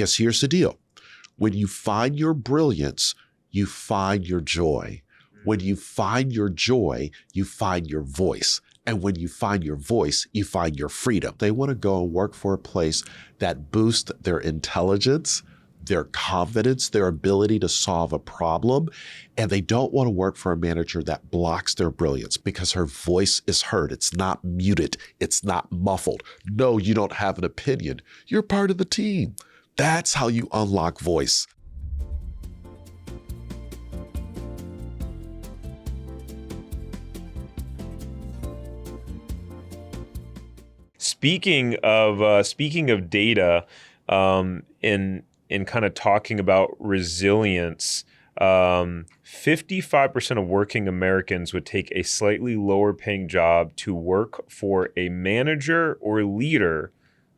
Because here's the deal. When you find your brilliance, you find your joy. When you find your joy, you find your voice. And when you find your voice, you find your freedom. They want to go and work for a place that boosts their intelligence, their confidence, their ability to solve a problem. And they don't want to work for a manager that blocks their brilliance because her voice is heard. It's not muted. It's not muffled. No, you don't have an opinion. You're part of the team. That's how you unlock voice. Speaking of data, in kind of talking about resilience, 55% of working Americans would take a slightly lower paying job to work for a manager or leader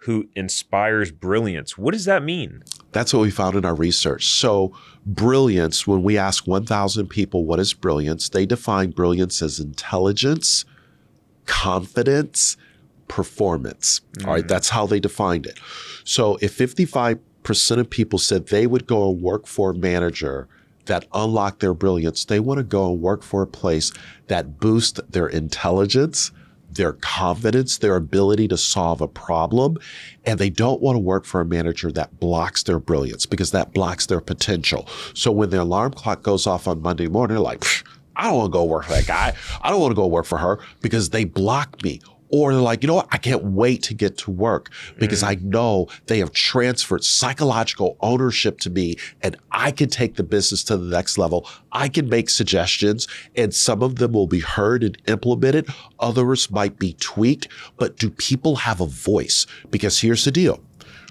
who inspires brilliance. What does that mean? That's what we found in our research. So brilliance, when we ask 1,000 people what is brilliance, they define brilliance as intelligence, confidence, performance. All right, that's how they defined it. So if 55% of people said they would go and work for a manager that unlocked their brilliance, they want to go and work for a place that boosts their intelligence, their confidence, their ability to solve a problem, and they don't want to work for a manager that blocks their brilliance because that blocks their potential. So when their alarm clock goes off on Monday morning, they're like, I don't want to go work for that guy. I don't want to go work for her because they block me. Or they're like, you know what? I can't wait to get to work because I know they have transferred psychological ownership to me and I can take the business to the next level. I can make suggestions and some of them will be heard and implemented. Others might be tweaked, but do people have a voice? Because here's the deal.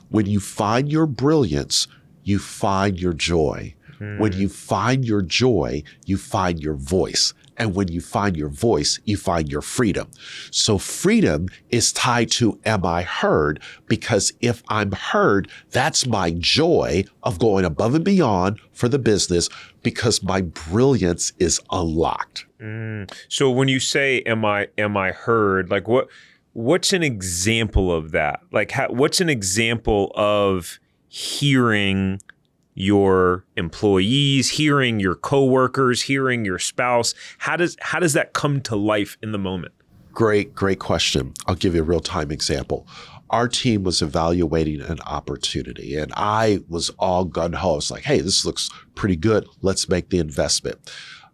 When you find your brilliance, you find your joy. When you find your joy, you find your voice. And when you find your voice, you find your freedom. So freedom is tied to, am I heard? Because if I'm heard, that's my joy of going above and beyond for the business because my brilliance is unlocked. So when you say, am I heard? Like what's an example of that? Like what's an example of hearing your employees, hearing your coworkers, hearing your spouse? How does that come to life in the moment? Great question. I'll give you a real-time example. Our team was evaluating an opportunity and I was all gung-ho. I was like, hey, this looks pretty good. Let's make the investment.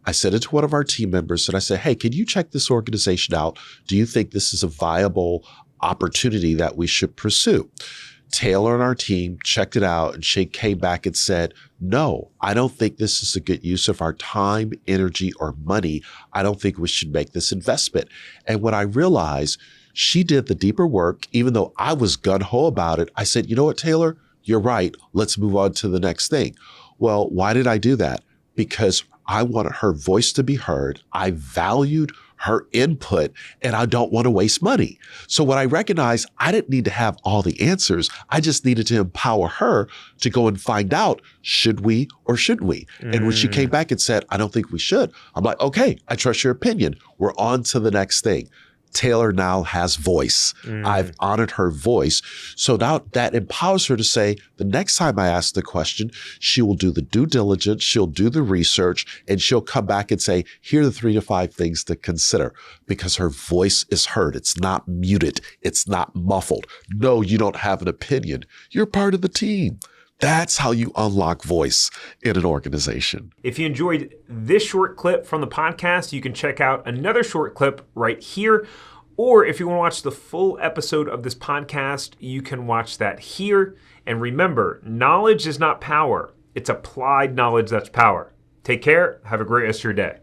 I said it to one of our team members and I said, hey, can you check this organization out? Do you think this is a viable opportunity that we should pursue? Taylor and our team checked it out and she came back and said, no, I don't think this is a good use of our time, energy, or money. I don't think we should make this investment. And when I realized she did the deeper work, even though I was gung-ho about it, I said, you know what, Taylor, you're right. Let's move on to the next thing. Well, why did I do that? Because I wanted her voice to be heard. I valued her input and I don't want to waste money. So when I recognized I didn't need to have all the answers, I just needed to empower her to go and find out, should we or shouldn't we? And when she came back and said, I don't think we should, I'm like, okay, I trust your opinion. We're on to the next thing. Taylor now has voice. I've honored her voice. So now that empowers her to say, the next time I ask the question, she will do the due diligence, she'll do the research, and she'll come back and say, here are the 3 to 5 things to consider because her voice is heard. It's not muted. It's not muffled. No, you don't have an opinion. You're part of the team. That's how you unlock voice in an organization. If you enjoyed this short clip from the podcast, you can check out another short clip right here. Or if you want to watch the full episode of this podcast, you can watch that here. And remember, knowledge is not power. It's applied knowledge that's power. Take care. Have a great rest of your day.